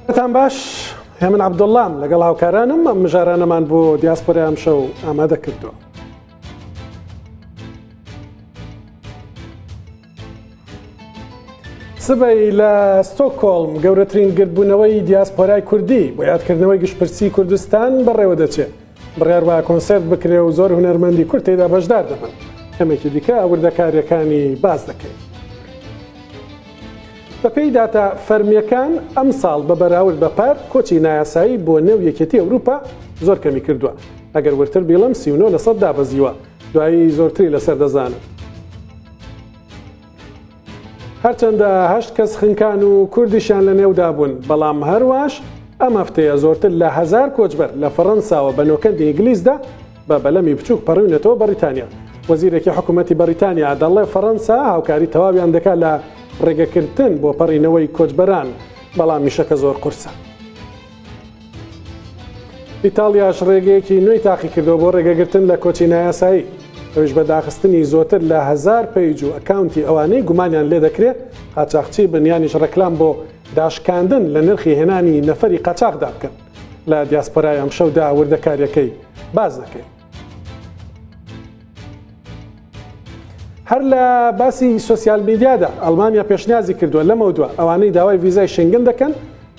تان باش هێمن عەبدوڵڵام لەگەڵ هاوکارانم ئەم مژارانەمان بۆ دیاسپۆرای ئەم شەو ئامادە کردووە. سبەی لە ستۆکۆڵم گەورەترین گرتبوونەوەی دیاسپۆرای کوردی بۆ یادکردنەوەی گشتپرسی کوردستان بەڕێوە دەچێت. بڕیار بە کۆنسێرت بکرێ و زۆر هونەرمەندی کورد تێدا بەشدار دەبن. ئەمێکی دیکە ئەوردەکاریەکانی باز دەکەین. بەپێی داتا فەرمیەکان ئەم ساڵ بە بەراورد بە پار کۆچی نایاسایی بۆ نێو یەکێتی ئەوروپا زۆر کەمی کردووە. ئەگەر ورتر بیڵم 39% دابەزیوە، دوایی زۆرتری لەسەر دەزانن. هەرچەندە 8 کەس خنکان و کوردیشان لە نێودا بوون، بەڵام هەرواش ئەم هەفتەیە زۆرتر لە 1000 کۆچبەر لە فەڕەنساوە بە نۆکەندی ئینگلیزدا بە بەلەمی بچووک پەڕوونێتەوە بەریتانیا. وەزیرێکی حکوومەتی بەریتانیا دەڵێ فەڕەنسا هاوکاری تەواویان دەکات لە ڕێگەکردن بۆ پەڕینەوەی کۆچبەران، بەڵام میشەکە زۆر قورسە. ئیتاڵیاش ڕێگەیەکی نوێی تاقی کردەوە بۆ ڕێگەگرتن لە کۆچی نایاسایی، ئەوش بە داخستنی زۆرتر لە 1000 پەیج و ئەکاونتی ئەوانەی گومانیان لێ دەکرێت قاچاقچی بنیانیش ڕەکلام بۆ داشکاندن لە نرخی هێنانی نەفەری قاچاقدا بکەن. لە دیاسپۆرای ئەم شەودا وردەکاریەکەی باز دەکەین. هەر لە باسی سوسیال میدیادا ئەڵمانیا پێشنیازی کردووە لەمە دووە ئەوانەی داوای ڤیزای شنگن دەکەن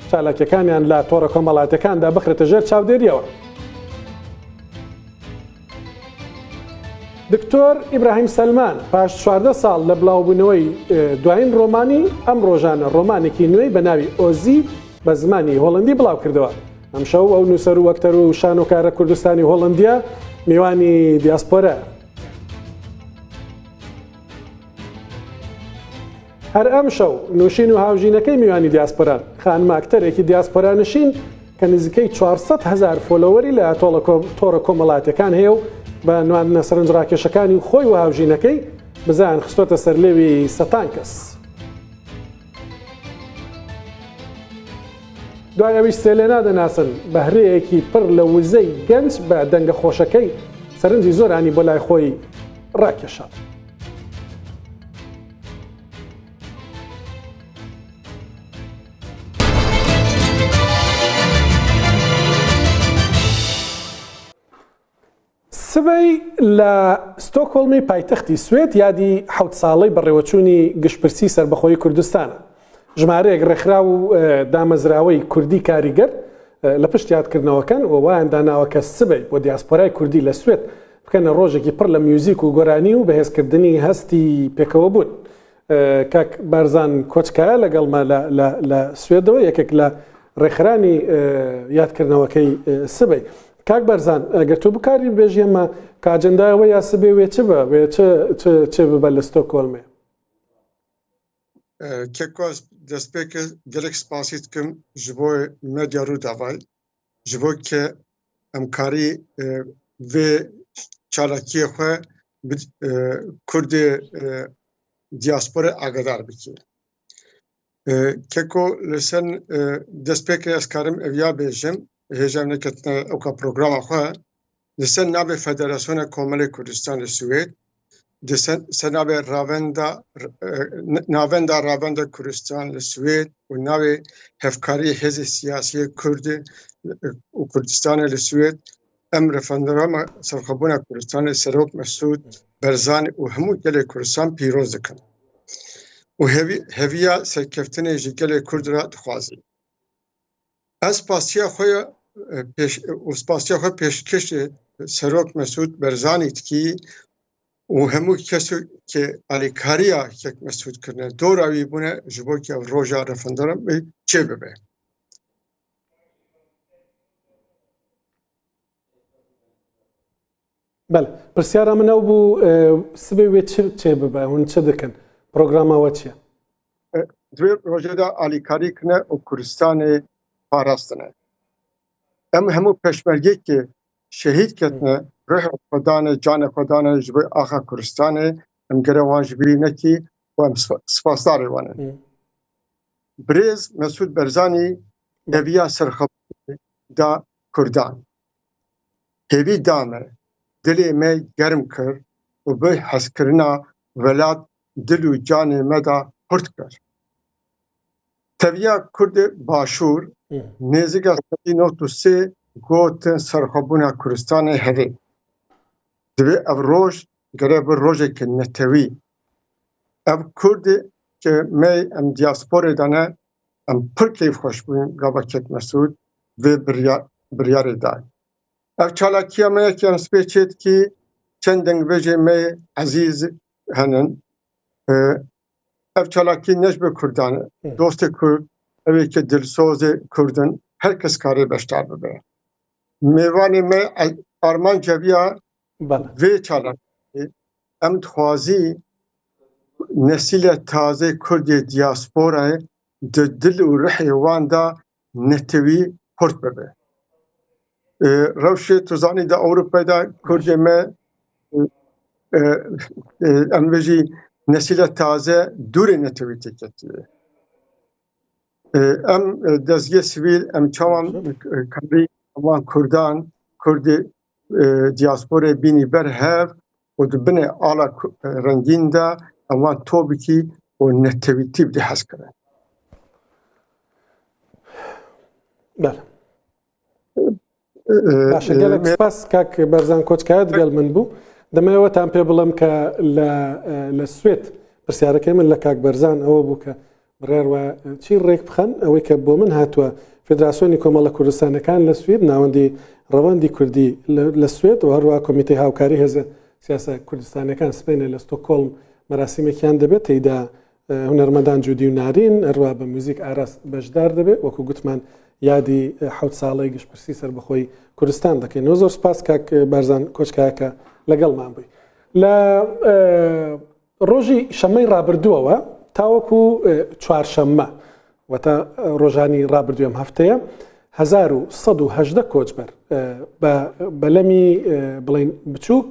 چالاکیەکانیان لە تۆڕە کۆمەڵاتەکاندا بخرێتە ژێر چاودێریەوە. دکتۆر ئیبراهیم سەلمان پاش 14 ساڵ لە بڵاوبوونەوەی دوایین ڕۆمانی ئەم ڕۆژانە ڕۆمانێکی نوێی بە ناوی ئۆزی بە زمانی هۆڵندی بڵاو کردەوە. ئەمشەو ئەو نووسەر و وەکتەر و شانۆکارە کوردستانی هۆڵندیا میوانی دیاسپۆرە. هەر ئەم شەو نووشین و هاوژینەکەی میوانی دیاسپۆران خانماکتەرێکی دیاسپۆرانشین کە نزیکەی 400,000 فۆلۆوەری لە تۆڕە کۆمەڵاتەکان هەیە و بە نواندنە سەرنج ڕاکێشەکانی خۆی و هاوژینەکەی بزان خستۆتە سەرلێوی 100 کەس. دوای ئەویش سێلێنا دەناسن بەهرەیەکی پڕ لە وزەی گەنج بە دەنگە خۆشەکەی سەرنجی زۆرانی بۆ لای خۆی ڕاکێشە. سبەی لە ستۆکۆڵمی پایتەختی سوێد یادی 7 ساڵەی بەڕێوەچوونی گشتپرسی سربەخۆیی کوردستانە. ژمارەیەک ڕێکخرا و دامەزراوەی کوردی کاریگەر لە پشت یادکردنەوەکەن و وایان داناوە کە سبەی بۆ دیاسپۆرای کوردی لە سوێد بکەنە ڕۆژێکی پڕ لە میوزیک و گۆرانی و بەهێزکردنی هەستی پێکەوە بوون. کاک بارزان کۆچکایە لەگەڵمە لە سوێدەوە یەکێک لە ڕێکخرانی یادکردنەوەکەی سبەی. کاک بەرزان ئەگەر تۆ بکاری بێژی ئەمە کە ئاجەندایەوە یا سبێ وێ چ بە وێ چ ببە لە ستۆکۆڵمێ؟ کێکواز دەستپێکە gelek spasî dikim ji bo medya Rûdawayê ji bo ke emkarî vê çalakiyê xwe Kurdê diaspora agadar bike. Keko li ser destpêkê ez karim ev ya bêjim hêjem neketine oka programa xwe li ser navê Federasyona Komelê Kurdistanê Swêd di ser navê navenda Ravenda Kurdistan li Swêd û navê hevkarî Hêzê Siyasî Kurdî û Kurdistanê li Swêd em referanduma serxwebûna Kurdistanê Serok Mesûd Barzanî û hemû gelê Kurdistan pîroz dikin û heviya serkeftinê ji gelê Kurd re dixwazî. Ez spasiya xwe pêşkêşê Serok Mesûd Barzanî dikî û hemû kesû ki alîkariya Kek Mesûd kirine dora wî bûne ji bo ke roja referandumê çê bibe. بەڵێ پرسیارە من ئەو بوو سبەی وێ چێ ببە هون چ دەکەن پرۆگرامەوە چییە؟ Divê rojê de alîkarî kine û Kurdistanê parastine. Em hemû peşmergekê şehîd ketine rih xwedanê canê xwedanê ji bo axa Kurdistanê em gerek wan ji birî nekî û em spasdarê wan in. Birêz Mesûd Barzanî heviya serxwebûnê da Kurdan. Hêvî dame dilê me germ kir û bi hezkirina welat dil û canê me da hurt kir. Teviya Kurdê başûr نێزیگە سەدی 93 گوتن سەرخۆبوونا کوردستانی هەرێ دەبێ ئەو ڕۆژ گەرە بە ڕۆژێکی نەتەوی ئەو کوردی کە مەی ئەم دیاسپۆرێ دانە ئەم پڕ کەیف خۆش بووین گاوەکێت مەسعود vê biryarê da. Ev çalakiya me yekî em spê çêdikî çend dengbêjê me ezîz henin. Ev çalakî neş bi Kurdan e. Dostê Kurd, evê ki dilsozê Kurdin, her kes karê beşdar bibe. Mêvanê me arman ceviya vê çalakî em dixwazî nesilê tazê Kurdê diasporayê di dil û rihê wan da netewî kurt bibe. Rewşê tu zanî de Ewropayê da Kurdê me em bêjî nesilê taze dûrê netewî têketiye. Em dezgeh sivîl em çawan karî wan Kurdan, Kurdê diasporê bînî ber hev û di binê ala rengîn de em wan tobikî û netewîtî bidî hez kirin. باشە gelek spas kak Berzan Koçkaya digel min bû demêwe tan pê bilim ke li Swêd pirsyareke min li kak Berzan ew bû ke birer we çî rêk bixin ew ke bo min hatwe Federasyonê Komala Kurdistanekan li Swêd navendî Rewandî Kurdî li Swêd û her wa Komîtê Hawkarî Hêzê Siyasa Kurdistanekan Spênê li Stockholm merasîmekiyan dibe têda hunermendan Cudî û Narîn her wa bi müzik aras bejdar dibe wekû gotman یادی حوت ساڵی گشتپرسی سەربەخۆی کوردستان دەکەین. زۆر سپاس کاک بارزان کۆچکایەکە لەگەڵمان بووی. لە ڕۆژی شەمەی ڕابردووەوە تاوەکو چوارشەممە وەتا ڕۆژانی ڕابردووی ئەم هەفتەیە 1118 کۆچبەر بەلەمی بڵین بچووک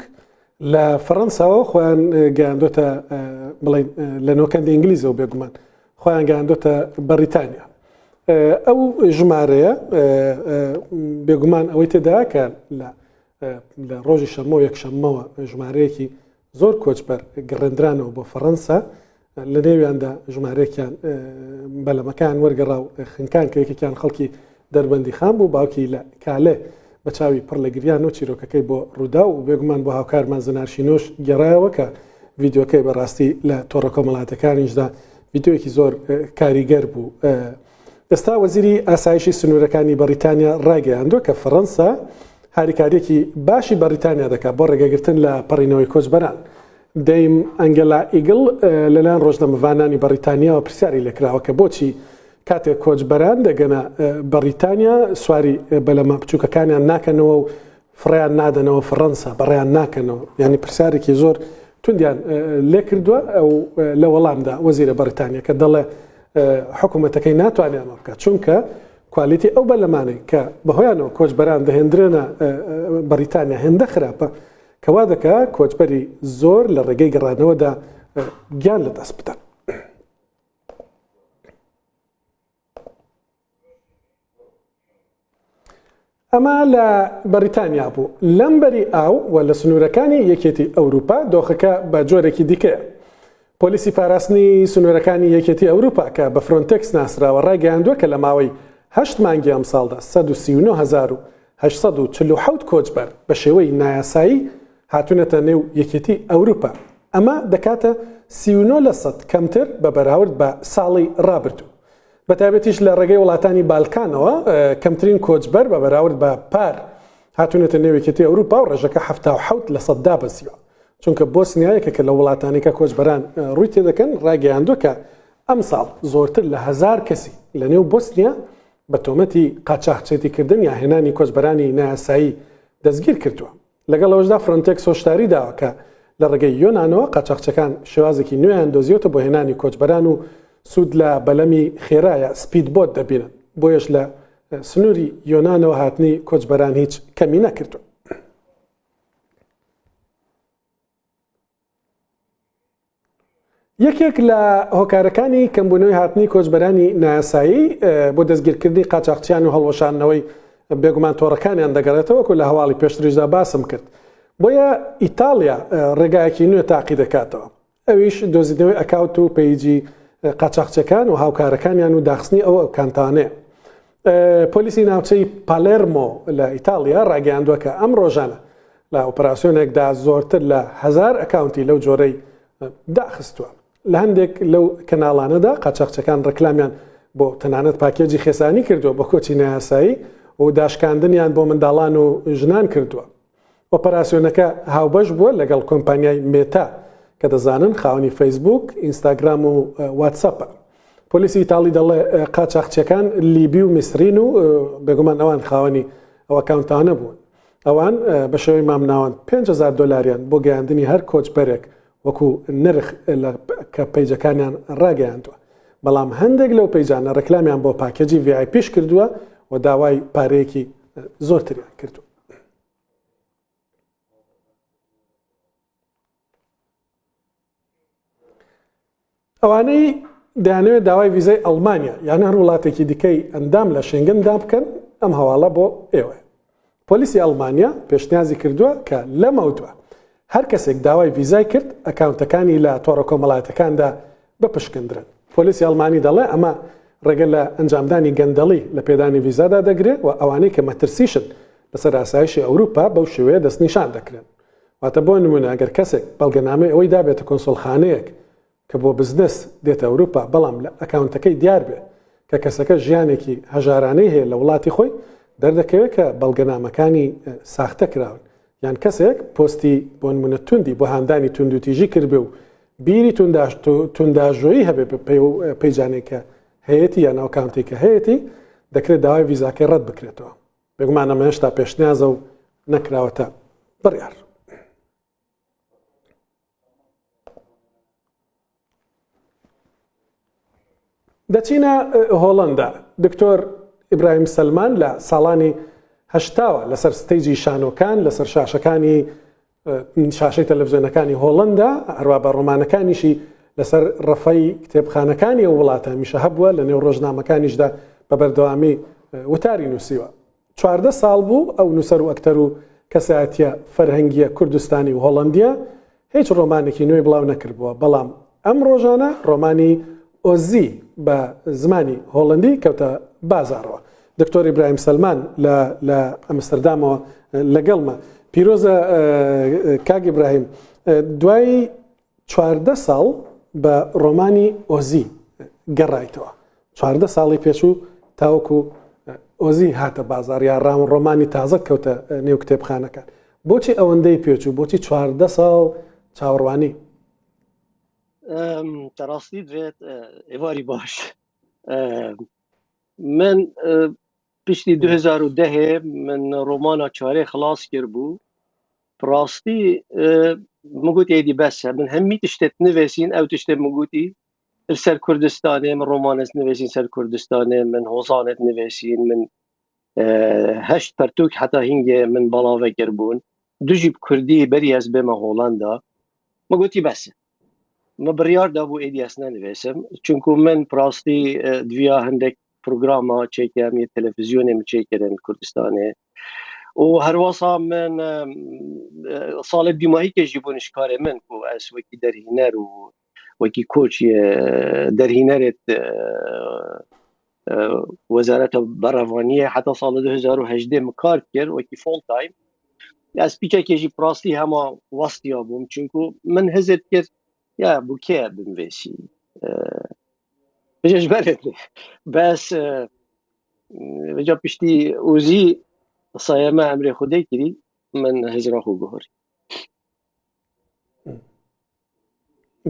لە فەڕەنساوە خۆیان گەیاندۆتە بڵین لە نۆکەندی ئینگلیزەوە بێگومان خۆیان گەیاندۆتە بەریتانیا. ئەو ژمارەیە بێگومان ئەوەی تێدا کە لە ڕۆژی شەمە و یەکشەممەوە ژمارەیەکی زۆر کۆچبەر گەڕێندرانەوە بۆ فەڕەنسا لە نێویاندا ژمارەیەکیان بەلەمەکان وەرگەڕا و خنکان کە یەکێکیان خەڵکی دەربەندی خان بوو باوکی لە کالێ بە چاوی پڕ لە گریان و چیرۆکەکەی بۆ ڕوودا و بێگومان بۆ هاوکارمان زنارشینۆش گەڕایەوە کە ڤیددیۆکەی بەڕاستی لە تۆڕە کۆمەڵاتەکانیشدا ڤیددیۆیەکی زۆر کاریگەر بوو. ئێستا وەزیری ئاسایشی سنوورەکانی بەریتانیا ڕایگەیاندووە کە فەڕەنسا هاریکاریەکی باشی بەریتانیا دەکات بۆ ڕێگەگرتن لە پەڕینەوەی کۆچبەران. دەیم ئەنگەلا ئیگڵ لەلایەن ڕۆژنامەوانانی بەریتانیاوە پرسیاری لێکراوە کە بۆچی کاتێک کۆچبەران دەگەنە بەریتانیا سواری بەلەمە بچووکەکانیان ناکەنەوە و فڕیان نادەنەوە فەڕەنسا بەڕێیان ناکەنەوە یعنی پرسیارێکی زۆر توندیان لێ کردووە ئەو لە وەڵامدا وەزیرە بەریتانیا کە دەڵێ حکوومەتەکەی ناتوانێت ئەمە بکات چونکە کوالیتی ئەو بەلەمانەی کە بەهۆیانەوە کۆچبەران دەهێنرێنە بەریتانیا هێندە خراپە کەوا دەکات کۆچبەری زۆر لە ڕێگەی گەڕانەوەدا گیان لە دەست بدەن. ئەمە لە بەریتانیا بوو لەمبەری ئاو و لە سنوورەکانی یەکێتی ئەوروپا دۆخەکە بە جۆرێکی دیکەیە. پۆلیسی پاراستنی سنوورەکانی یەکێتی ئەوروپا کە بە فرۆنتێکس ناسراوە ڕایگەیاندووە کە لە ماوەی 8 مانگی ئەم ساڵدا 139847 کۆچبەر بە شێوەی نایاسایی هاتوونەتە نێو یەکێتی ئەوروپا. ئەمە دەکاتە 39% کەمتر بە بەراورد بە ساڵی ڕابردوو. بەتایبەتیش لە ڕێگەی وڵاتانی بالکانەوە کەمترین کۆچبەر بە بەراورد بە پار هاتوونەتە نێو یەکێتی ئەوروپا و ڕێژەکە 77% دابەزیوە. چونکە بۆسنیایەکە کە لە وڵاتانێکە کۆچبەران ڕووی تێدەکەن ڕاگەیاندووە کە ئەم ساڵ زۆرتر لە 1000 کەسی لە نێو بۆسنیا بە تۆمەتی قاچاقچێتیکردن یا هێنانی کۆچبەرانی نایاسایی دەستگیر کردووە. لەگەڵ ئەوەشدا فرۆنتێکس هۆشداری داوە کە لە ڕێگەی یۆنانەوە قاچاقچەکان شێوازێکی نوێیان دۆزیۆتە بۆ هێنانی کۆچبەران و سوود لە بەلەمی خێرایە سپید بۆت دەبینن بۆیش لە سنووری یۆنانەوە هاتنی کۆچبەران هیچ کەمی نەکردووە. یەکێک لە هۆکارەکانی کەمبوونەوەی هاتنی کۆچبەرانی نایاسایی بۆ دەستگیرکردنی قاچاقچیان و هەڵوەشانەوەی بێگومان تۆڕەکانیان دەگەڕێتەوە لە هەواڵی پێشتریشدا باسم کرد. بۆیە ئیتالیا ڕێگایەکی نوێ تاقی دەکاتەوە. ئەویش دۆزینەوەی ئەکاوت و پەیجی قاچاقچەکان و هاوکارەکانیان و داخستنی ئەوە کانتانەیە. پۆلیسی ناوچەی پالێرمۆ لە ئیتالیا ڕاگەیاندووە کە ئەم ڕۆژانە لە ئۆپەراسیۆنێکدا زۆرتر لە 1000 ئەکاونتی لەو جۆرەی داخستووە. لە هەندێک لەو کەناڵانەدا قاچاقچەکان ڕکلامیان بۆ تەنانەت پاکێجی خێسانی کردووە بۆ کۆچی نایاسایی و داشکاندنیان بۆ منداڵان و ژنان کردووە. ئۆپەراسیۆنەکە هاوبەش بووە لەگەڵ کۆمپانیای مێتا کە دەزانن خاوەنی فەیسبوک، ئینستاگرام و واتسەپە. پۆلیسی ئیتاڵی دەڵێ قاچاقچیەکان لیبی و میسرین و بێگومان ئەوان خاوەنی ئەو ئەکاونتانە بوون. ئەوان بە شێوەی مامناوان 5,000 دۆلاریان بۆ گەیاندنی هەر کۆچبەرێک وەکو نرخ کە پەیجەکانیان ڕاگەیاندووە. بەڵام هەندێک لەو پەیجانە ڕکلامیان بۆ پاکێجی VIPش کردووە و داوای پارەیەکی زۆرتریان کردووە. ئەوانەی دەیانەوێت داوای ویزای ئەڵمانیا یان هەر وڵاتێکی دیکەی ئەندام لە شێنگندا بکەن ئەم هەواڵە بۆ ئێوە. پۆلیسی ئەڵمانیا پێشنیازی کردووە کە لەمەوتوە هەر کەسێک داوای ویزای کرد ئەکاونتەکانی لە تۆڕە کۆمەڵایەتەکاندا بپشکندرن. پۆلیسی ئەڵمانی دەڵێ ئەمە ڕێگە لە ئەنجامدانی گەندەڵی لە پێدانی ویزادا دەگرێت و ئەوانەی کە مەترسیشن لەسەر ئاسایشی ئەوروپا بەو شێوەیە دەستنیشان دەکرێن. واتە بۆ نمونە ئەگەر کەسێک بەڵگەنامەی ئەوەی دابێتە کۆنسڵخانەیەک کە بۆ بزنس دێتە ئەوروپا بەڵام لە ئەکاونتەکەی دیار بێ کە کەسەکە ژیانێکی هەژارانەی هەیە لە وڵاتی خۆی دەردەکەوێت کە بەڵگەنامەکانی ساختە کراون یان کەسێک پۆستی بۆ نمونە توندی بۆ هاندانی تونند و تیژی کردبێ و بیری تونداژۆیی هەبێ پەیجانێک کە هەیەی یان ئەکاونتی کە هەیەی دەکرێت داوای ویزاکەی ڕەت بکرێتەوە. بێگومان ئەمە هێشتا پێشنیازە و نەکراوەتە بڕیار. دەچینە هۆڵەندا. دکتۆر ئیبراهیم سەلمان لە ساڵانی هەشتاوە لەسەر ستەیجی شانۆکان لەسەر شاشەکانی شاشەی تەلەڤیزیۆنەکانی هۆڵەندا هەروە بە ڕۆمانەکانیشی لەسەر ڕەفەی کتێبخانەکانی ئەو وڵاتە میشە هەبووە لە نێو ڕۆژنامەکانیشدا بە بەردەوامی وتاری نووسیوە. 14 ساڵ بوو ئەو نووسەر و ئەکتەر و کەسایەتیە فەرهەنگیە کوردستانی و هۆڵەندیە هیچ ڕۆمانێکی نوێی بڵاو نەکردبووە بەڵام ئەم ڕۆژانە ڕۆمانی ئۆزی بە زمانی هۆڵندی کەوتە بازارەوە. دکتۆر ئیبراهیم سەلمان لە ئەمستەردامەوە لەگەڵمە. پیرۆزە کاک ئیبراهیم، دوای 14 ساڵ بە ڕۆمانی ئۆزی گەڕایتەوە. 14 ساڵی پێچوو تاوەکو ئۆزی هاتە بازار یا ڕۆمانی تازە کەوتە نێو کتێبخانەکان. بۆچی ئەوەندەی پێچوو؟ بۆچی 14 ساڵ چاوەڕوانی؟ تەڕاستی دوێت ئێواری باش. من پشتی 2010 من ڕۆمانە چارێ خلاص کرد بوو. ڕاستی مگوتی ئەیدی بەسە من هەممی تشتێت نوێسین ئەو تشتێ مگوتی سەر کوردستانێ من ڕۆمانێت نوێسین سەر کوردستانێ من هۆزانێت نوێسین من هەشت پەرتوک حتا هینگێ من بەڵاوەکر بوون دوژی کوردی بەری ئەس بێمە هۆڵەندا مگوتی بەسە مە بڕیاردا بوو ئێدی ئەس نەنوێسم چونکو من پڕاستی دویا هەندێک پروگرامە چێکیامی تەلەڤیزیۆنێ چێکردن کوردستانێ و هەروەسا من ساڵێ دیماهیکێژی بوو نشکارێ من و ئەس وەکی دەرهینەر و وەکی کۆچی دەرهینەرێت وەزارەتە بەڕەوانیە حتا ساڵە 2018 مکار کرد وەکی فۆڵ تایم ئەس پیچێکێژی پڕاستی هەما وەستیا بووم چونکو من هەزت کرد یا بووکێ بموێسی بجێش بەرێت بەس بەجا پشتی ئوزی سایەمە ئەمرێ خودەی کردی من هەزرا خۆ گۆڕی.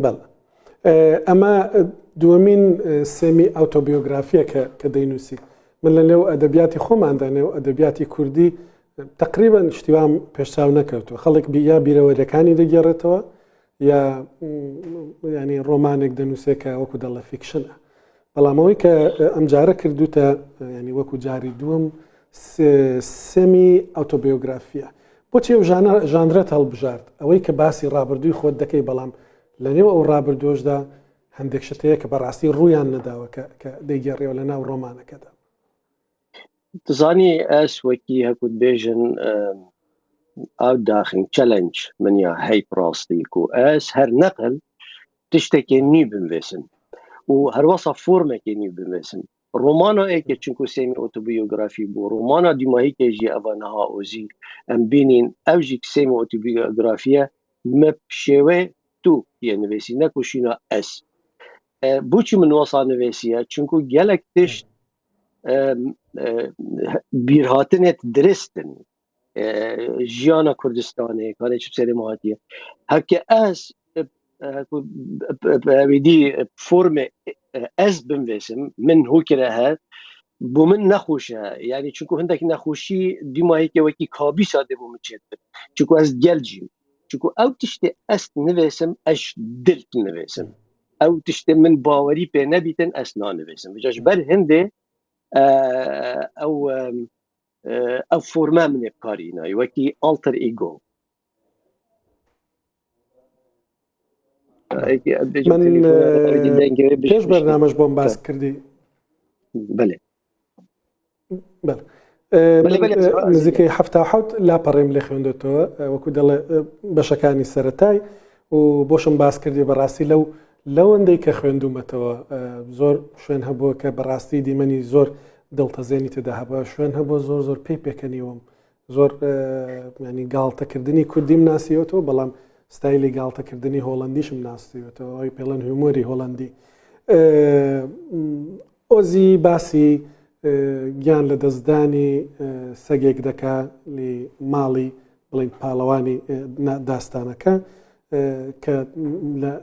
بەڵێ ئەمە دووەمین سێمی ئۆتۆبیۆگرافیە کە دەینووسی. من لە نێو ئەدەبیاتی خۆماندا نێو ئەدەبیاتی کوردی تقریبا شتیوام پێشچاو نەکەوتوە. خەڵک یا بیرەوەریەکانی دەگێڕێتەوە یا ینی ڕۆمانێک دەنووسێت کە وەکو دەڵە فیکشنە. بەڵامەوەی کە ئەمجارە کردوتە ینی وەکو جاری دووەم سێمی ئۆتۆبیۆگرافیە. بۆچی ئەو ژانرەت هەڵبژارد؟ ئەوەی کە باسی ڕابردووی خۆت دەکەی بەڵام لە نێو ئەو ڕابردۆشدا هەندێک شتەیە کە بەڕاستی ڕوویان نەداوە کە دەیگەڕێەوە لە ناو ڕۆمانەکەدا. دزانی ئەس وەکی هەکوت بێژن ئەو داخین چەلەنج منیا هەی پڕاستیک و ئەس هەر نەقل تشتێکی نی بموێسم و هەروەسا فۆرمێکی نی بموێسم رومانا ایک چونکو سیمی اوتوبیوگرافی بو رومانا دیماهی که جی اوانها اوزی ام بینین اوجی سیمی اوتوبیوگرافیه مبشوه تو یه نویسی نکوشینا اس بوچی من وصا نویسیه چونکو گلک تشت بیرهاتنت درستن جیانا کردستانه کانه چه بسیاری مهاتیه هکه از بدي فورم از بنفسم من هو كره بو من نخوشه يعني چونكو هندك نخوشي ديما هيك وكي كابي ساده بو مچت چونكو از جلجي چونكو او تشتي اس نفسم اش دلت نفسم او تشتي من باوري به نبيتن اسنا نفسم بجاش بر هنده او فورما من بكارينا وكي alter ego من پێش بەرنامەش بۆم باس کردی بله نزیکەی حەوت لاپەڕێم لێ خوێندێتەوە وەکو دەڵێ بەشەکانی سەرەتای و بۆشم باس کردی بەڕاستی لەوەندەی کە خوێندومەتەوە زۆر شوێن هەبووە کە بەڕاستی دیمەنی زۆر دڵتەزێنی تێدا هەبووە شوێن هەبووە زۆر پێی پێکەنیوەم زۆر ینی گاڵتەکردنی کوردیم ناسیوەتەوە بەڵام ستایلی گاڵتەکردنی هۆڵندیشم ناسیوەتەوە ئەوی پێڵەن هومۆری هۆڵندی ئۆزی باسی گیان لە دەستدانی سەگێک دەکا لی ماڵی بڵین پاڵەوانی داستانەکە کە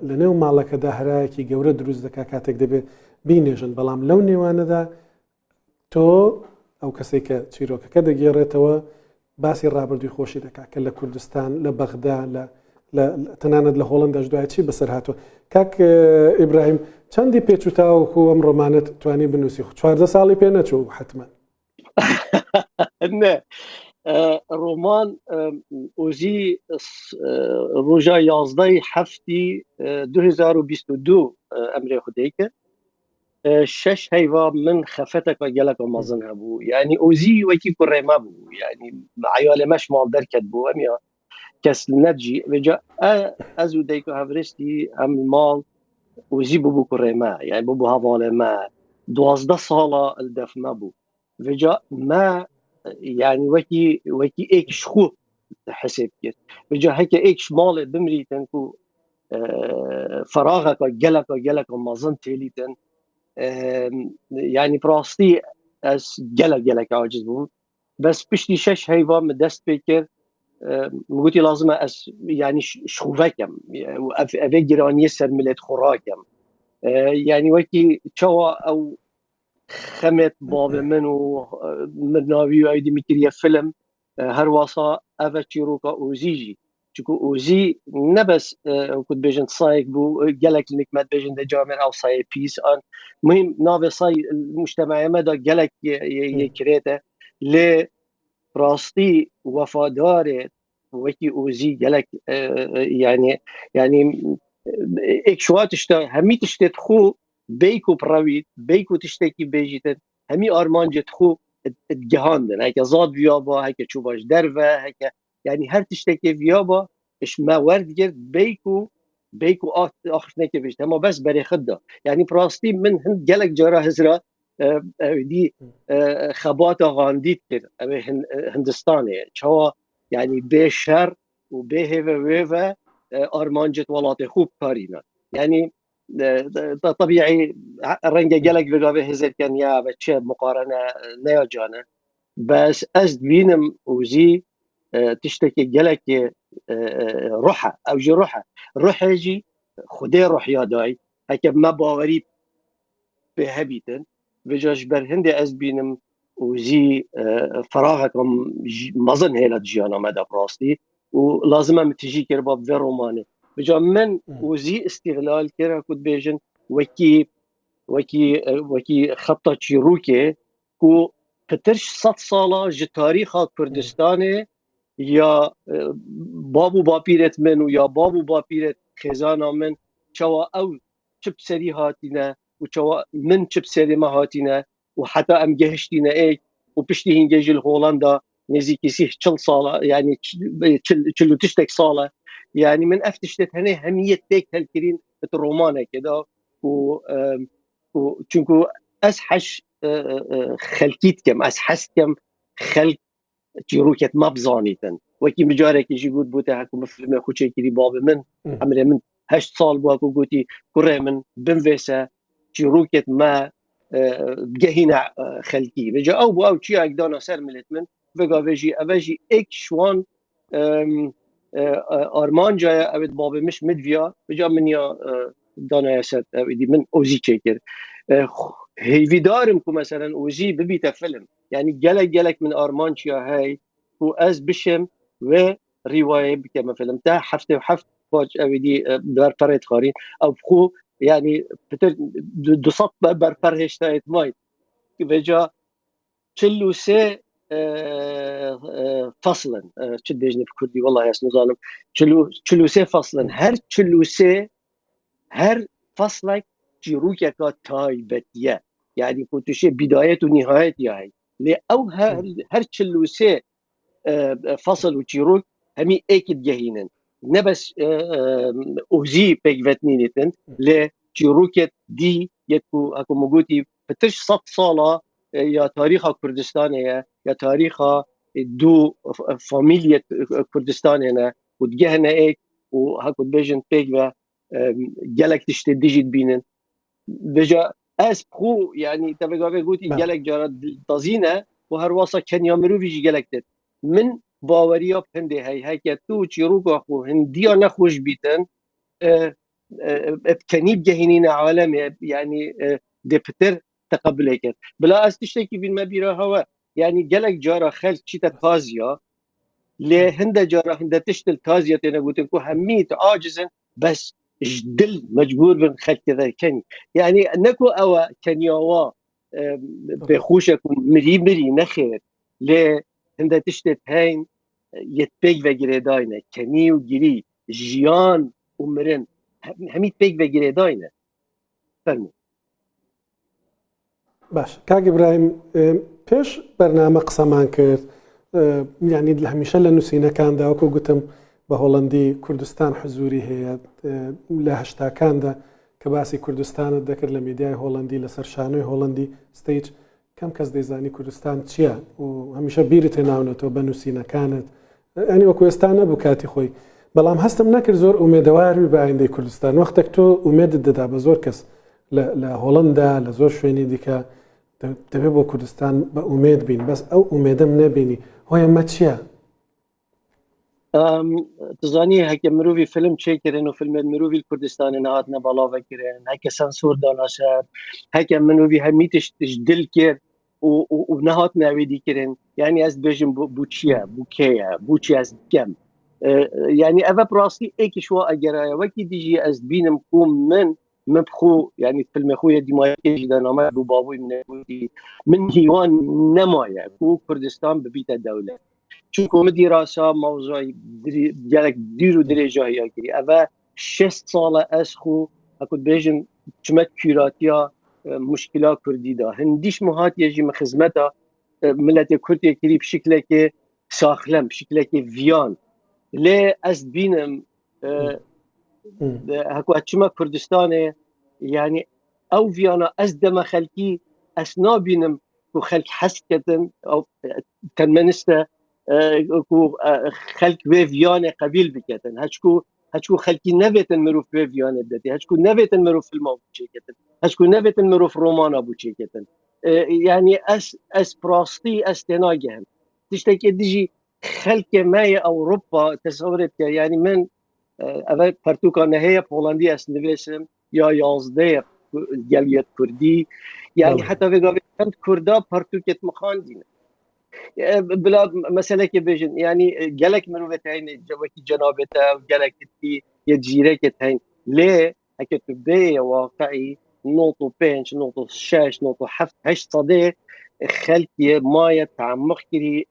لە نێو ماڵەکەدا هەرایەکی گەورە دروست دەکا کاتێک دەبێت بینێژن بەڵام لەو نێوانەدا تۆ ئەو کەسێک کە چیرۆکەکە دەگێڕێتەوە باسی ڕابردووی خۆشی دەکا کە لە کوردستان لە بەغدا تەنانەت لە هۆڵنداش دوای چی بەسەر هاتووە کاک ئیبراهیم چەندی پێچووتاوەکو ئەم ڕۆمانت توانی بنووسی 14 ساڵی پێ نەچوو حتمما رومان اوزی روژا 11 هفتی 2022 امری خودی که شش هیوا من خفتك وجلك ومازن هبو يعني اوزي وكي كريما بو يعني عيال مش مال دركت بو اميا كس نرجي وجا ازو ديكو هفرستي ام المال اوزي بو كريما يعني بو هافال ما 12 ساله الدف ما بو وجا ما يعني وكي ايش خو حسب كده وجا هيك ايش مال بمريتن كو فراغك وجلك ومازن تيليتن يعني براستي از جلك عاجز بوم بس بشتي شش هيفا من دست بكر قلتي لازم از يعني شخوفكم وافي جيراني سر ملت خوراكم يعني وكي تشوا او خمت باب منو مناوي ايدي ميكريا فيلم هر واسا افا تشيروكا اوزيجي چونکو اوزی نبس كنت بيجن صايق بو جلك انك ما بيجن جامعه او صاي بيس ان مهم نابي صاي المجتمع مدى جلك يكريته ل راستي وفادار وكي اوزي جلك يعني اكشوات اشتا همي تشتت خو بيكو براويت بيكو تشتكي بيجيتن همي ارمان جت خو الجهاندن هيك زاد بيابا هيك تشوفاش درفه هيك يعني هر تشتكي فيابا اش ما ورد جرد بيكو اخر نكي بيشت اما بس بري خده يعني براستي من هند جلك جرا هزرا دي خبات غانديت كده هندستاني شو يعني بشر وبهيفا ويفا ارمانجت ولاتي خوب كارينا يعني طبيعي رنجه جلك بقى هزر كان يا بتشي مقارنه نيا جانا بس از بينم وزي تشتكي جلك روحه او جي روحه يجي خدي روح يا داي هيك ما باوري بهبيتن بجاش برهندي از بينم وزي فراغكم مظن هيلا جيانا مدى براستي ولازم تجي كرباب في روماني بجا من وزي استغلال كرا كنت بيجن وكي خطة تشيروكي كو كترش 100 سالة جي تاريخ كردستاني یا بابو باپیرت من و یا بابو باپیرت خزانا من چوا او چپ سری هاتینه و چوا من چپ سری ما هاتینه و حتی ام گهشتینه ایک و پشتی هنگه جل هولندا نزیکی سیح 40 ساله يعني 40 تشتك ساله يعني من افتشتت هنه همية تيك هالكرين الرومانه كده و چونكو اسحش خلقيت كم از حس كم خلق چیروکت مبزانیتن وکی مجاره که جی گود بوده هکو مفیلم خوچه کری باب من عمره من 8 سال بو هکو گوتی کره من بنویسه چیروکت ما بگهین خلقی بجا او بو او چی اگدانا سر ملت من وگا وجی اوجی ایک شوان آرمان جای اوید باب مش مدویا بجا من یا دانا یسد اویدی من اوزی چه کرد هیوی دارم که مثلا اوزی ببیت فیلم يعني جلك من ارمان چیا هاي و از بشم و روايه بكم فيلم تا حفته وحفت باج اويدي بر فريت خارين او بخو يعني بتر دو صط بر فرهش تايت ماي بجا تشلو سي فصلا تشدجني في كردي والله يا ظالم تشلو سي فصلا هر تشلو سي هر فصلك جيروكا تايبتيه يعني كنت شيء بدايه ونهايه يعني لأو هر چلوسه فصل و چیروک همی ایکد گهینن نبس اوزی پیگوتنینیتن لی چیروکت دی یکو اکو مگوتی پتش 100 ساله یا تاریخ کردستانه یا تاریخ دو فامیلیت کردستانه و دگهنه ایک و هکو بیجن پیگو گلک تشتی دیجید بینن بجا از خو يعني تبقى قلت جالك جارد تزينه وهر واسا كنيا مروفي جالك تد من باوريا بهندي هاي كتو تشيروك اخو هنديا نخوش بيتن بكنيب جهينين عالم يعني دبتر تقبلك بلا استشتكي في المبيرا هوا يعني جالك جارا خلق شيتا تازيا لهند جارا هند تشتل تازيا تنا قلت لكم هميت عاجزن بس جدل مجبور بن خلق كذا كني يعني نكو او كنياوا بخوشك مري نخير ل هند تشتت هين يتبيك وجريداينه كني وجري جيان ومرن هميت بيك وجريداينه فرمو باش كاك ابراهيم پیش برنامه قسمان کرد يعني همیشه لنوسینه کان دا وکو گوتم بە هۆڵەندی کوردستان حزوری هەیە لە هەشتاکاندا کە باسی کوردستانت دەکرد لە میدیای هۆڵەندی لەسەر شانۆی هۆڵەندی ستیج کەم کەس دەیزانی کوردستان چییە و هەمیشە بیرت هێناونەتەوە بە نووسینەکانت ئەنی وەکو ئێستا نەبوو کاتی خۆی بەڵام هەستم نەکرد زۆر ئومێدەواری بە ئایندەی کوردستان وەختێک تۆ ئومێدت دەدا بە زۆر کەس لە هۆڵەندا لە زۆر شوێنی دیکە دەبێت بۆ کوردستان بە ئومێد بین بەس ئەو ئومێدەم نەبینی هۆی ئەمە چییە؟ تزانی هکه مروی فیلم چه کرن و فیلم مروی الکردستان نهاد نبالا کرن هکه سانسور داناشد هکه مروی همیتش دل کرد و نهاد نویدی کرن یعنی از بجم بو چیه بو کیه بو چی از کم يعني أبا براسي إيك شو أجرا وكي ديجي أزبينم كوم من مبخو يعني في المخوية دي ما يجي ما أبو بابوي من هيوان نمايا كو كردستان ببيت الدولة شو كوميدي راسا موضوع جالك ديرو درجة هي كذي أبا 6 سالة أسخو أكون بيجن شمت كيراتيا مشكلة كردي دا هنديش مهات يجي مخزمتها ملت كردية كذي بشكل كي ساخلم بشكل كي فيان ليه أزبينم هكو أتشما كردستاني يعني أو فيانا أزدم خلقي أسنابينم كو خلق حسكتن أو تنمنسته كو خلق فيانا قبيل بكتن هشكو خلقي نبيتن مروف فيانا بدتي هشكو نبيتن مروف فيلم أبو شيكتن هشكو نبيتن مروف رومان أبو شيكتن يعني أس براستي أستناجهم تشتكي ديجي خلق ماي أوروبا تصورت يعني من أول برتوكا نهاية هولندي أسنويسم يا يازده جالية كردي يعني حتى في قبل كنت كردا برتوكت مخاندين بلا مسألة كبيجن يعني جالك مروتين جوكي جنابته وجالك تي يجيرك تين ليه هكتبدي واقعي نقطة بينش نقطة شاش نقطة حفت هش صدق خلق ما يتعمق كري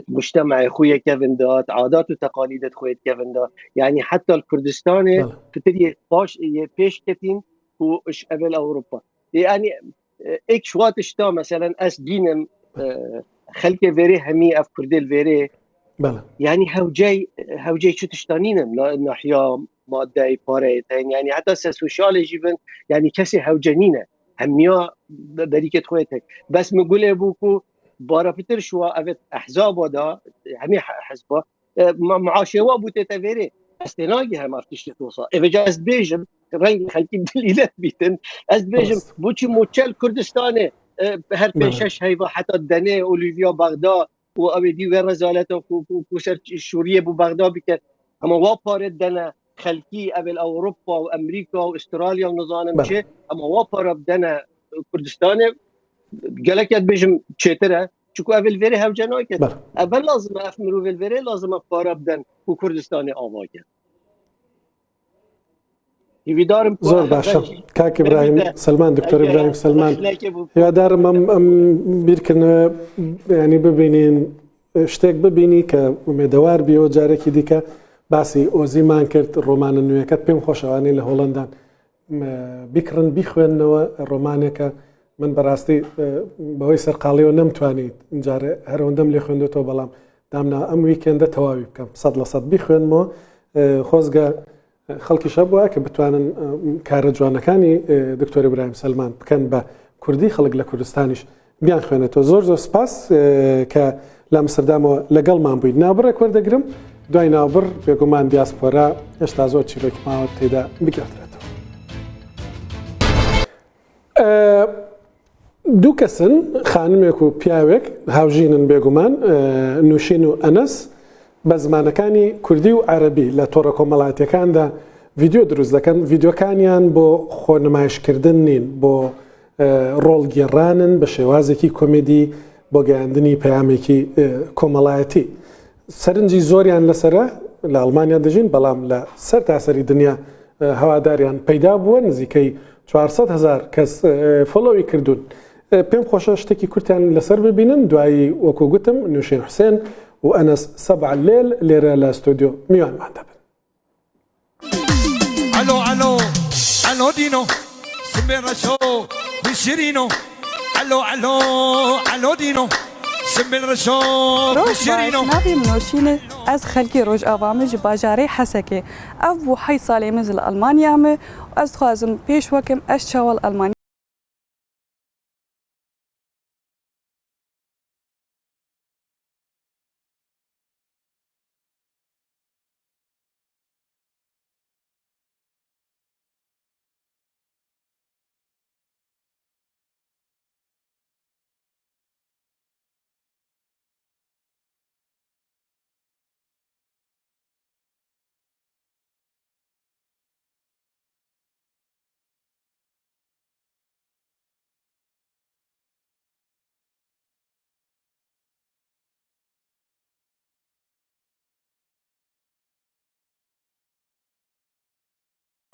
المجتمع خويا كيفن دات عادات وتقاليد خويا كيفن دات يعني حتى الكردستاني بتدي باش بيش كتين وش قبل اوروبا يعني ايك شوات اشتا مثلا اس دينم خلقه فيري همي اف كرديل فيري يعني هوجي شو تشتانينم ناحيه ماده باريت يعني حتى سوشيال جيبن يعني كسي هوجنينه هميا بريكة خويتك بس نقول ابوكو بارا بتر شو افت احزاب ودا همي حزبه معاشوا ابو تتفيري استناجي هم افتش توصل اجاز بيجم رنگ خلقي دليلات بيتن از بيجم بوچي موچل كردستان هر پیشش هيبا حتى دنه اوليفيا بغداد و ابدي ورزالت و سر شوريه بو بغداد بك اما وابار دنه خلقي قبل اوروبا وامريكا واستراليا ونظام شيء اما وابار دنه كردستان قالك بيجم تشتره چكو اول وری هم جنای کرد اول لازم افمرو ول وری لازم افکار بدن و کردستان آواگه يدارم زور باشا كاك ابراهيم سلمان دكتور ابراهيم سلمان يدارم بيركن يعني ببينين اشتاق ببيني كمدوار بيو جاركي ديكا باسي اوزيمان كرت الرومان النويكات بيم خوشواني لهولندان بكرن بيخوينوا الرومانيكا من براستي بەهۆی سەرقاڵیەوە نەمتوانیت جارێ هەرەوەندەم لێ خوێندێتەوە بەڵام دامنا ئەم ویکێندە تەواوی بکەم 100% بیخوێنمەوە خۆزگە خەڵکیشە بووە کە بتوانن کارە جوانەکانی دکتۆر ئیبراهیم سەلمان بکەن بە کوردی خەڵک لە کوردستانیش بیان خوێنێتەوە زۆر سپاس کە لە ئەمستەردامەوە لەگەڵمان بوویت ناوبڕێک وەردەگرم دوای ناوبڕ بێگومان دیاسپۆرا هێشتا زۆر چیرۆکی ماوە تێدا بگرێتێتەوە دوو کەسن خانمێک و پیاوێک هاوژینن بێگومان نوشین و ئەنەس بە زمانەکانی کوردی و عەرەبی لە تۆڕە کۆمەڵایەتیەکاندا ڤیدیۆ دروست دەکەن ڤیدیۆکانیان بۆ خۆنمایشکردن نین بۆ ڕۆڵگێڕانن بە شێوازێکی کۆمێدی بۆ گەیاندنی پەیامێکی کۆمەڵایەتی سەرنجی زۆریان لەسرە لە ئەڵمانیا دەژین بەڵام لە سەر تاسەری دنیا هەواداریان پەیدا بووە نزیکەی 400,000 کەس فۆلۆوی کردوون پێم خۆشە شتێکی کورتیان لەسەر ببینن دوایی وەکو گوتم نوشین حوسێن و ئەنەس سەبع لێل لێرە لە ستۆدیۆ میوانمان دەبن الو الو الو دینۆ سمبێرە شۆ بشرینۆ الو الو الو دینۆ سمبێرە شۆ بشرینۆ ناوی منۆشینە ئەس خەلکی ڕۆژئاوا ji bajarê Hesekê ev bû hey salê min li Almanya me ez dixwazim pêş wekim ez çawa li Almanya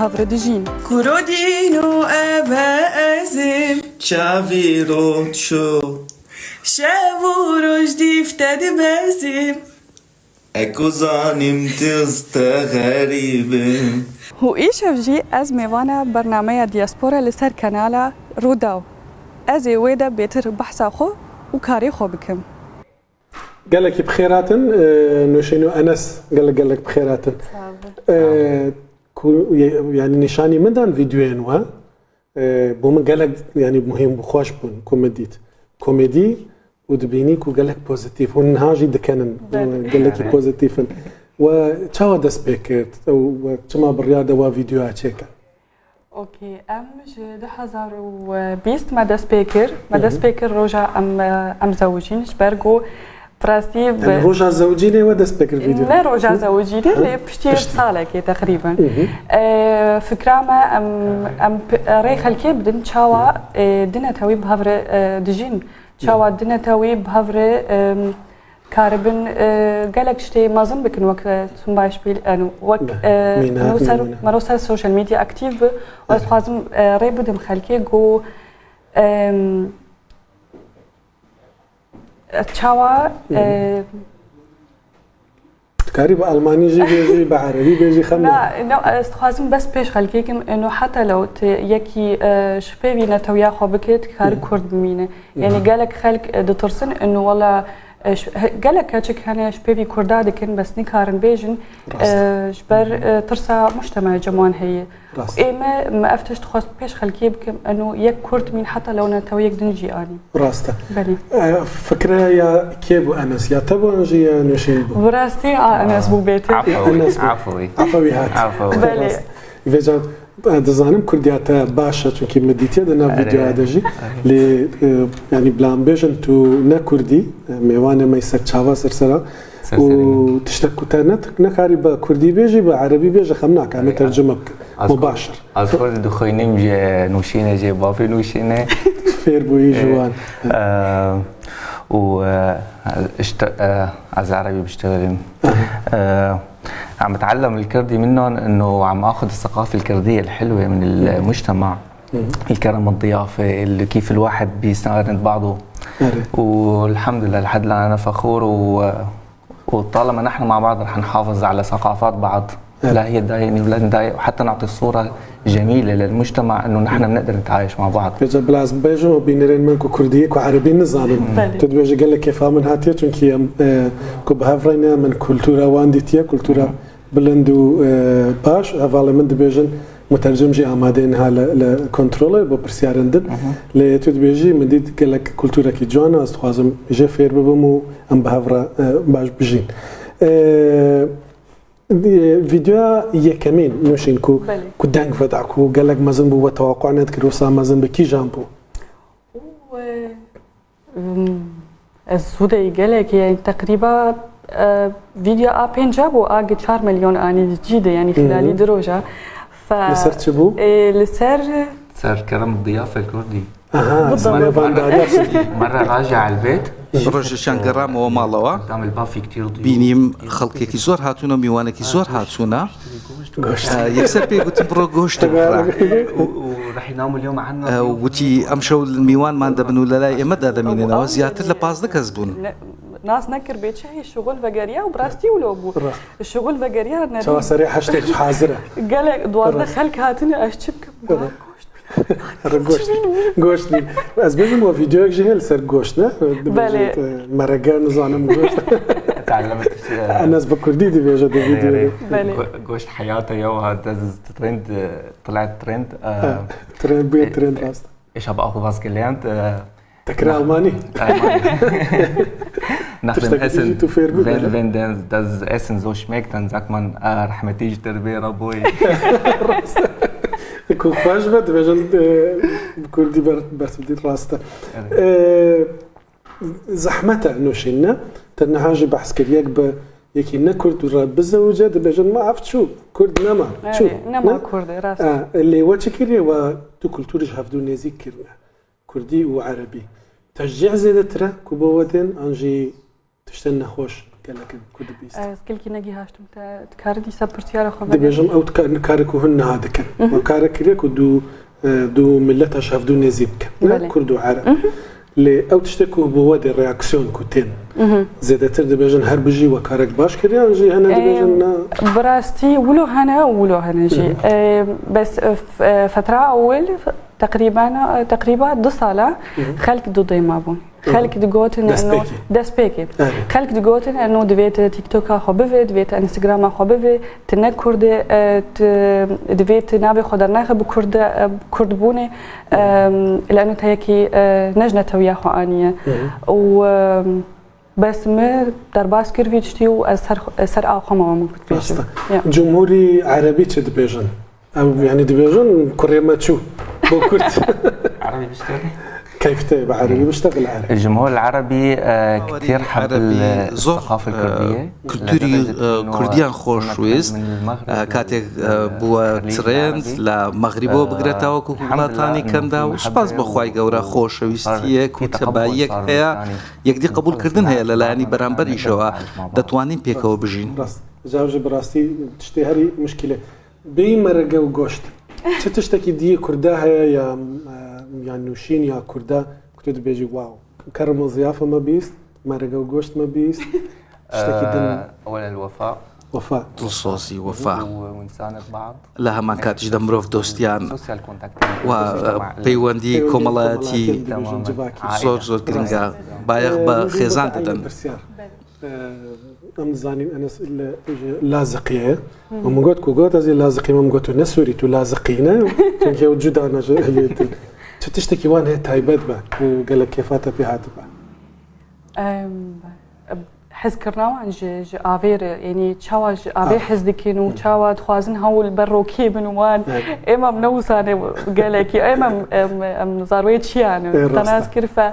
هەورە دژین کورۆدین و ئەبە ئەزم چاویرۆ چۆ شەو و ڕۆژ دیفتە دەبەزم ئەکو زانیم تستە غەریبم و ئیشەو jî ez mêvana bernameya diyasپۆرە لەسەر کەنالا ڕووداو ez ê wê de bêtir behsa xwe û karê xwe bikim gelekî bixêratin nûşên û enes gelek bixêratin يعني نشاني مدان فيديوين وا بوم قالك يعني مهم بخوش بون كوميديت كوميدي ودبيني كو قالك بوزيتيف ونهاجي دكانن قالك بوزيتيف و تشاو دا سبيكت او تما بالرياضه وا فيديوهات هيك اوكي ام 2020 مدى سبيكر روجا ام زوجين شبرغو براستي يعني روجا زوجيني ودا سبيكر فيديو لا روجا زوجيني بشتي صالك تقريبا فكرامه ام ري خلكي بدن تشاوا دنا توي بهفر دجين تشاوا دنا توي بهفر كاربن قالك شتي مازن بكن وقت باش بيل انه وك مروسر السوشيال ميديا اكتيف واسخازم ري بدم خلكي جو تشاوا كاري بالماني جي بعربي بيجي خمس لا استخازم بس بيش خلكيكم انه حتى لو يكي شبيبي نتويا خو بكيت كاري كرد بمينه يعني قالك خلك دترسن انه والله قالك كاتشك هنا شبيبي كردا دكن بس نكارن بيجن جبر ترسا مجتمع جمان هي إما ما أفتش تخص بيش خلكي بكم إنه يك كرد من حتى لو نتويك دنجي أني راسته بلي فكرة يا كيبو أنس يا تبو أنجي يا نوشين براستي أنس بو بيتي عفوي هات بلي فيجا دزانم كردياتا باشا چونكي مديتي دنا فيديو ادجي لي يعني بلان بيجن تو نكردي ميوانه ميسر تشاوا سرسرا وتشتكو تانت نكاري بكردي بيجي بعربي بيجي خمناك عم ترجمه مباشر اذكر دخينم جي نوشينه جي بافي نوشينه فير بوي جوان و على عربي بشتغل عم اتعلم الكردي منهم انه عم اخذ الثقافه الكرديه الحلوه من المجتمع الكرم الضيافه اللي كيف الواحد بيساند بعضه والحمد لله لحد الان انا فخور وطالما نحن مع بعض رح نحافظ على ثقافات بعض لا هي تضايقني ولا نضايق وحتى نعطي الصوره جميله للمجتمع انه نحن بنقدر نتعايش مع بعض. بيجا بلاز بيجو بينرين منكو كرديه وعربي نظام تدويجي قال لك كيف من هاتيه چونكي كوبهافرينا من كولتورا وانديتيا كولتورا بلندو باش هفال من دبيجن مترجم جي امادينها لكنترول ببرسيارندن لي تدويجي مديد قال لك كولتورا كي جوانا استخوازم جي فير ببمو ام بهافرا باش بجين. فيديو يكمين نوشين كو دانك فدعكو قال لك مازن بو توقعنا تكرو صار مازن بكي جامبو السوداء قال لك يعني تقريبا فيديو ابين جابو 4 مليون اني جديده يعني خلال دروجه لسر تشبو صار كرم الضيافه الكردي مرة راجع على البيت ڕۆژێکیان گەڕامەوە ماڵەوە بینیم خەڵکێکی زۆر هاتوونە میوانێکی زۆر هاتوونە یەکسەر پێی گوتم بڕۆ گۆشت بخڕە وتی ئەم شەو میوانمان دەبن و لەلای ئێمەدا دەمێنێنەوە زیاتر لە 15 کەس بوون ناس نكر بيت شيء الشغل فقريا وبراستي ولو بو الشغل فقريا سوا سريع حشتك حاضرة قال دوار خلك هاتني اشتبك گۆشتی ئەس بێژم وە ڤیدیۆیەک ژە هێل سەر گۆشت مەرەگە نزانم گۆشت ئەنەس بە کوردی دەبێژە دەڤیدیۆ گۆشت حياته يوها دز ترند طلعت ترند ترند بيت ترند راست ايش ابغى اخذ فاز كليانت تكرا الماني nach dem Essen, wenn das Essen so schmeckt, dann sagt man, Rahmetisch der Raboi. كو خواش بد بجن كردي برتبدي راسته زحمته نوشينا تنحاجي بحث كريك ب يكي نكرد وراب بزوجه بجن ما عرفت شو كرد نما شو نما كرد راس اللي وتشكري و تو كلتورش هفدو نزيك كرنا كردي وعربي تشجيع زيدتره كوبودين انجي تشتنا خوش قالك كود بيست كلكي نجي هاشتم تكاردي سبرتيار خو دبيجم او كاركو هن هذاك وكارك ليك دو ملتها شافدو نزيبك كردو عرب لي او تشتكوا بوادي رياكسيون كوتين زيدتر دبيجن هربجي وكارك باش كريان جي هنا دبيجن براستي ولو هنا جي بس فتره اول تقريبا 2 ساله خلك دو ديما بون خلك دقوتن انه دسبيكي خلك دقوتن انه دفيت تيك توك خو بفي دفيت انستغرام خو بفي تنك كرد دفيت نابي خدرناخ بكرد بوني لانه تيكي نجنه تويا خو انيه و بس ما درباس كيرفي تشتيو سر اخو ما كنت جمهوري عربي تدبيجن او يعني دبيجن كوريما تشو بوكرت عربي بيشتغل كيف تبع عربي بيشتغل عربي الجمهور العربي كثير حب الثقافه الكرديه كرديان خۆشویست کاتێک بووە ترند لە مەغریبەوە بگرێتەوە و وڵاتانی کەندا و سوپاس بەخوای گەورە خۆشەویستیەک و تەباییەک هەیە یەکدی قبولکردن هەیە لەلایەنی بەرامبەریشەوە دەتوانین پێکەوە بژین جاوجە بڕاستی تشتێ هەری مشکلە بێی مەرەگە و گۆشت چ تشتێکی دیە کووردا هەیە یا نوشین یا کووردا کتو دەبێژی واو كرم الضيافة ما بيست مرقة وقوشت ما بيست أولا الوفاء وفاء دڵسۆزی وەفا ونساند بعض لە هەمان کاتیشدا مرۆڤ دۆستیان سوسيال كونتاكت و پەیوەندی کۆمەڵایەتی زۆر گرنگە بایەخ بە خێزان دەدەن. ئەم زانیم ئەنەس لازقیەیە ومن قلت كوغوت هذه لازقي ما قلت نسوري تو لازقينا كان كيو جدا انا تشتكي وان هي تايبات با وقال لك كيفاتها بهاتبا حز كرناو عن ج افير يعني تشاوا ج افير حز دكينو تشاوا تخوازن هول بروكي بنوان اما منوسانه قال لك اما ام زارويت شي يعني تناس كرفه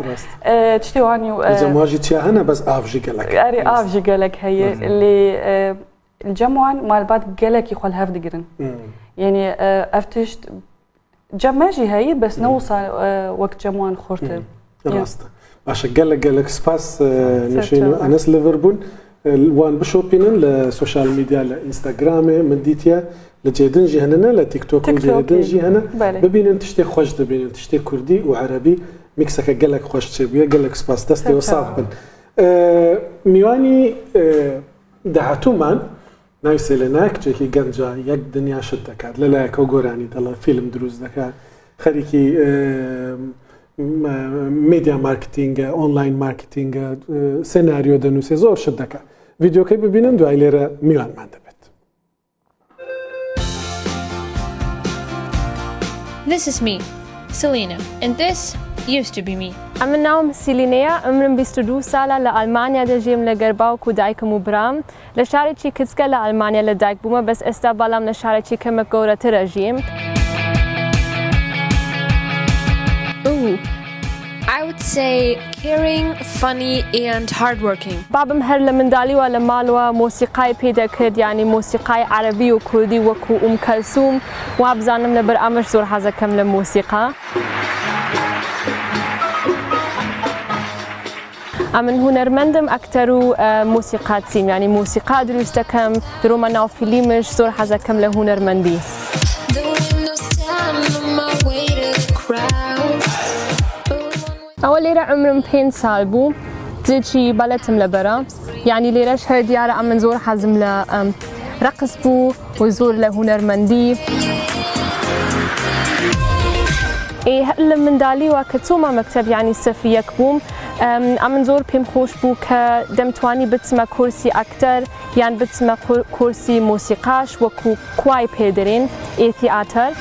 تشتي واني جمواجي تشي انا بس افجي قال لك اري افجي قال لك هي اللي الجموان مال بعد قال لك يخل هاف دقرن يعني افتشت جماجي هي بس نوصل وقت جموان خورته راسته عشان قال لك سباس نشينو انس ليفربول وان بشوبينن للسوشيال ميديا لانستغرام مديتيا لجيدن جهننا لتيك توك جيدن جهنا ببين تشتي خوش دبين تشتي كردي وعربي ميكسك قال لك خوش تشبيه قال لك سباس دستي وصافن ميواني دهاتومان نايسلناك جيكي گنجا يك دنيا شتكات لا كوغوراني دلا فيلم دروز دكا خريكي ميديا ماركتينج اونلاين ماركتينج سيناريو دنوسي زور شدكا فيديو كي ببينن دو ايليرا ميوان ماندبت. This is me, Selena, and this used to be me. أنا ناوم سيلينيا عمرم 22 سالة لألمانيا دجيم لقرباو كودايكم وبرام لشارتي كتسكا لألمانيا لدايك بوما بس استقبالام لشارتي كمكورة ترجيم. Ooh, I would say caring, funny and hardworking. بابم هر لمندالي ولا مالوا موسيقى بيدا كرد يعني موسيقى عربي وكردي وكو كلثوم وابزانم لبرامج زور حزا كم لموسيقى. من هنرمندم أكترو موسيقى تسيم يعني موسيقى دروستا كم دروما ناو فيلمش زور حزا كم لهنرمندي. أول ليرة عمرم 5 سال بو زيتشي بلتم لبرا يعني ليرش هر ديارة أمن زور حزم لرقص بو وزور لهنرمندي. إيه هلا من دالي وكتوما مكتب يعني صفيك بوم أمن زور بيم خوش بو كدمتواني بتسمى كورسي أكتر يعني بتسمى كورسي موسيقاش وكو كواي بيدرين إيه ثياتر.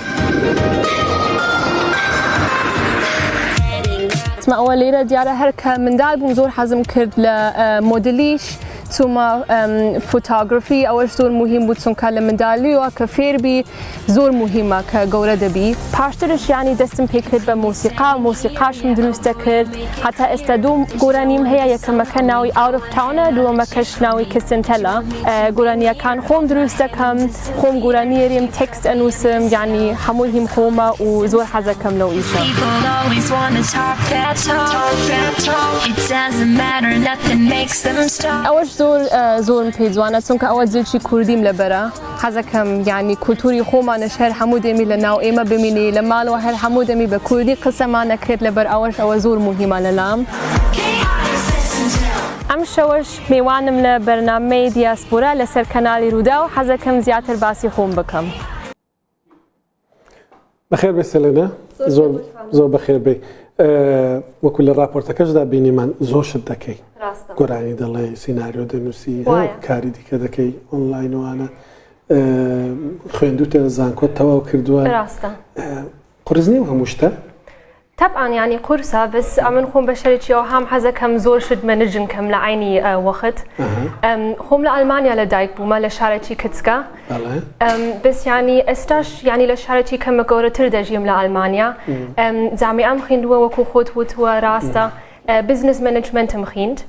اسمع أول ليرة ديارة هركة من دال بنزور حزم كرد لموديليش ثم فوتوغرافي أول زور مهم بود سون كلام من دالي وكفير بي زور مهمة كجورة دبي باشترش يعني دستم بيكرد بموسيقى موسيقاش من دروس تكرد حتى استدوم قرانيم هي يكما كان ناوي out of town دو ما كش ناوي كسنتلا قرانيا كان خوم دروس تكم خوم قرانية ريم تكست أنوسم يعني حمولهم خومة وزور حزا كم لو إيشا. أول زور بيزوانا تونك أول زلشي كرديم لبرا حزا كم يعني كولتوري خوما نشهر حمودمي لناو إما بميني لما لو هر حمودمي بكردي قصة ما نكرد لبر أول زور مهمة للام. أم شوش ميوانم لبرنامج دياسبورا لسر كنالي روداو حزا كم زياتر باسي خوم بكم. بخير بسلنا زور بخير بي وكل الرابورت كجدا بيني من زور شدكي قراني دلي سيناريو دنوسي كاري دي كدكي اونلاين وانا خويندو تزانكو توا كردوا راستا قرزني وهمشتا طبعا يعني قرصة بس عم نخوم بشريتي وهم حزا كم زور شد منجن كم لعيني وقت خوم لألمانيا لدايك بوما لشارتي كتسكا بس يعني استاش يعني لشارتي كم مقورة تردجيم لألمانيا زعمي أم خيندوا وكو خوت وراستا بزنس مانجمنت مخيند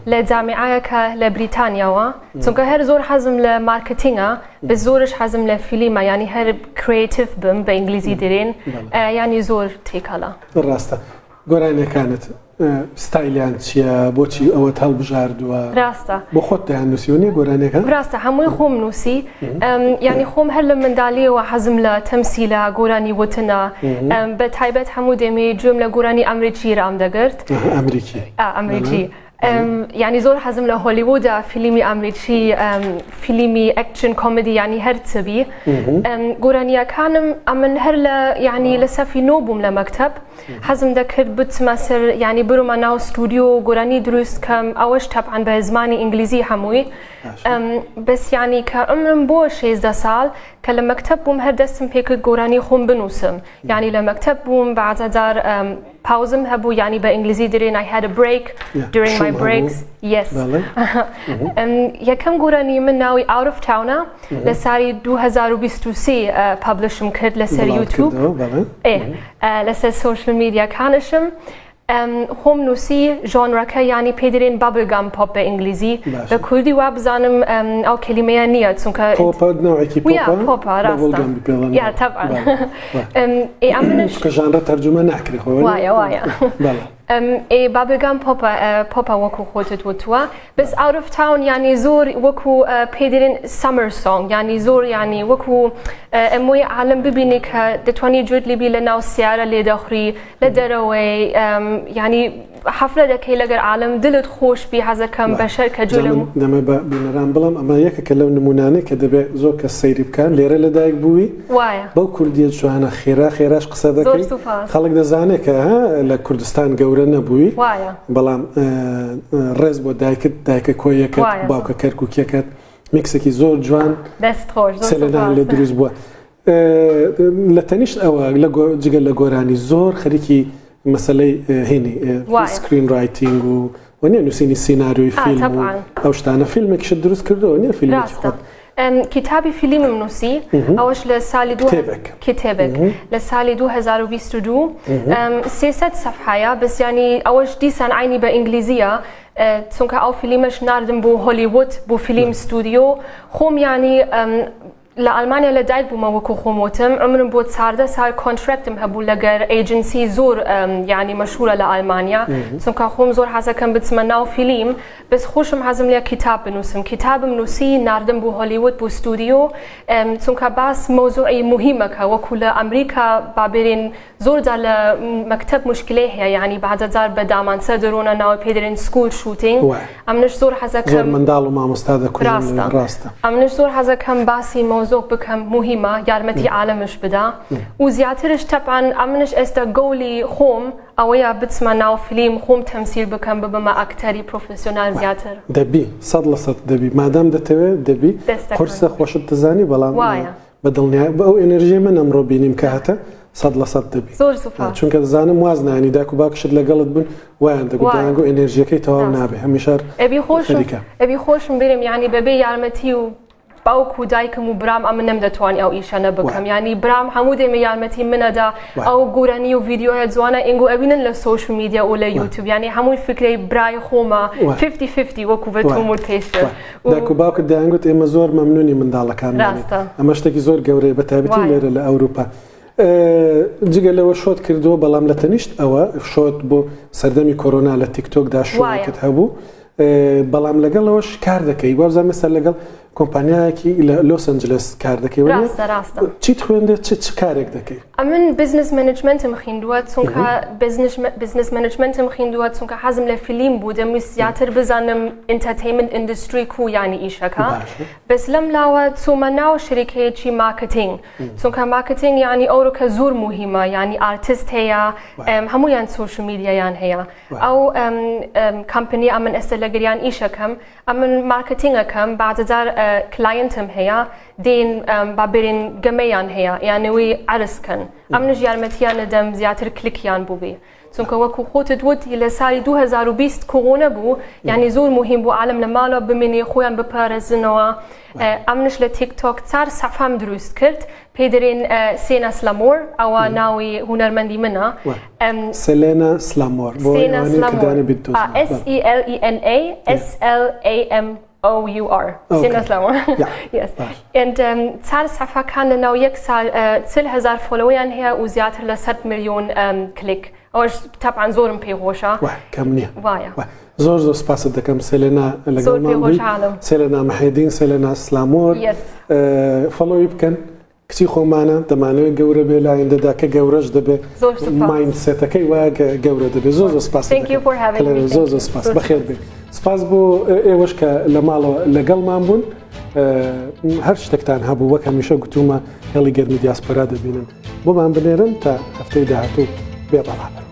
لجامعة لبريطانيا وا ثم هر زور حزم لماركتينغا بزورش حزم لفيلما يعني هر كرياتيف بم بإنجليزي ديرين يعني زور تيكالا راستا قرانيا كانت ستايليان شيا بوتشي أو تهل بجاردوا راستا بخوت ده نسيوني قرانيا كان راستا هموي خوم نوسي يعني خوم هل من دالي وحزم لتمثيلا قراني وتنا بتعبت همو دمي جملة قراني أمريكي رام دقرت أمريكي أمريكي يعني زور حزم لهوليوود فيلمي أمريكي فيلمي أكشن كوميدي يعني هرتبي قرانيا كان أمن هرلا يعني لسافي نوبم لمكتب حزم ذكر بتمثل يعني بروماناو استوديو قراني دروس كم أوش طبعا بزماني إنجليزي حموي بس يعني كأمر بوش 16 سال كلما كتبهم هردسم فيك قراني خم بنوسم يعني لما كتبهم بعد دار باوزم هبو يعني بإنجليزي درين I had a break during my breaks yes يكم قراني من ناوي out of town لساري 2023 publish مكرد لسر يوتيوب لسر سوشيال ميديا كانشم هم نوسي جانرا يعني بيدرين بابل جام بوب بإنجليزي بكردي وابزانم أو كلمة نية تونك بوبا نوعي كي بوبا بوبا راستا يا طبعا أمنش كجانرا ترجمة نحكي خوي وايا بابل جام بوبا وكو خوتت وتوا بس out of town يعني زور وكو بيدرين summer song يعني زور يعني وكو اموي عالم ببينك دتواني جود لي بيلنا السيارة اللي داخري لدروي يعني حفلة دكي لقر عالم دلت خوش بي هذا كم بشر كجولم دم بينران بلام أما يك كلام نموناني كده زوك السير بكان ليرة لدايك بوي وايا بو كردية شو أنا خيراش قصدك خلق دزانك ها لكردستان جورنا بوي وايا بلام رز بو دايك كوية كت باوك كركو كيكت مكسيكي زور جوان دست خوش سلنا لدروس بوا لتنيش أو جيجا لجوراني زور خريكي مسألة هني سكرين رايتينج ونيا نسيني سيناريو فيلم أو شتانا فيلمك شد دروس كردو ونيا فيلمك خد كتابي فيلم منوسي أوش لسالي كتابك لسالي 2022 سياسات صفحة بس يعني أوش دي سان عيني بإنجليزية تونك أو فيلمش ناردم بو هوليوود بو فيلم ستوديو خوم يعني لألمانيا لدايك بما وكو خوموتم عمرن بود سار كونتراكتم هبو لقر ايجنسي زور يعني مشهورة لألمانيا تونك خوم زور حاسا كان بتسمناو فيلم بس خوشم حازم ليا كتاب بنوسم كتاب منوسي ناردم بو هوليوود بو ستوديو تونك باس موضوعي مهمة وكو لأمريكا بابرين زور دار مكتب مشكلة هي يعني بعد دار بدامان صدرونا ناو بيدرين سكول شوتينج أمنش زور حاسا كان زور مندالو مع مستاذ كل راستا أمنش زور حاسا كان باسي موضوع بكم مهمة يارمتي عالمش بدا وزياترش طبعا أمنش استا قولي خوم أويا بتسمعنا فيلم خوم تمثيل بكم بما أكتري بروفيسيونال زياتر دبي صد لصد دبي ما دام دتوي دبي قرصة خوش التزاني بلا بدلني أو إنرجي من أمر بيني مكهته صد لصد دبي زور سوفا شون كذا زاني موازنة يعني داكو باكشد لقلت بن وين دقو دانجو إنرجي كي توام نابي هميشار أبي خوش مبيرم يعني ببي يارمتي باوكو دايكم وبرام أمن نمدتواني أو إيش أنا بكم يعني برام حمودة ميالمتي من دا أو قراني وفيديوهات زوانا إنجو أبينا للسوشيال ميديا ولا يوتيوب يعني حمود فكرة براي خوما 50-50 وكو فتوم والتيشر داكو باوكو دانجو تيما زور ممنوني من دالة كان راستا أما اشتكي زور قوري بتابتي ليرة لأوروبا جيجا لو شوت كردو بلام لتنشت أو شوت بو سردمي كورونا لتيك توك دا شو كتهبو بلام لقل لوش كاردكي وابزا مثلا لقل كومبانيا كي لوس أنجلس كاردكي راستا چی تخوینده چی کارک دکی؟ أمن بزنس مانجمنت مخيندوات سونكا بزنس مانجمنت مخيندوات سونكا حزم لفيلم بوده مسياتر بزنم انترتينمنت اندستري كو يعني إيشكا بس لم لاوت سوما ناو شركة شي ماركتينج سونكا ماركتينج يعني أورو كزور مهمة يعني ارتست هي همو يعني سوشيال ميديا يعني هي أو كمباني أمن استلقريان إيشكم أمن ماركتينج كم بعد دار كلاينتم هي دين بابرين جميعان هي يعني وي عرسكن أمنش يارمتيان دم زياتر كليكيان بوبي سونك وكو خوت دوت إلى سالي 2020 كورونا بو يعني زور مهم بو عالم لماله بمني خويان ببارزنوا أمنش لتيك توك صار صفهم دروست كرت بيدرين سينا سلامور أو ناوي هنرمندي منا سيلينا سلامور سينا سلامور SELENA سينا سلامور yes and صار صفحة كان ناو يكسر 3000 فولويان هي وزيادة ل 6 مليون كليك أوش طبعا زورم بيهوشة كمنية وايا زور سباس دكم سيلينا زور بيهوش عالم سيلينا محيدين سيلينا سلامور yes فولو يمكن کچی خۆمانە دەمانەوێت گەورە بێ لایەندەدا کە گەورەش دەبێت مایندسێتەکەی وایە گەورە دەبێت زۆر سپاس زۆر سپاس بەخێر بێت سپاس بۆ ئێوەش کە لە ماڵەوە لەگەڵمان بوون هەر شتێکتان هەبوو وەک هەمیشە گوتومە هێڵی گەرمی دیاسپۆرا دەبینن بۆمان بنێرن تا هەفتەی داهاتوو بێ بەڵابن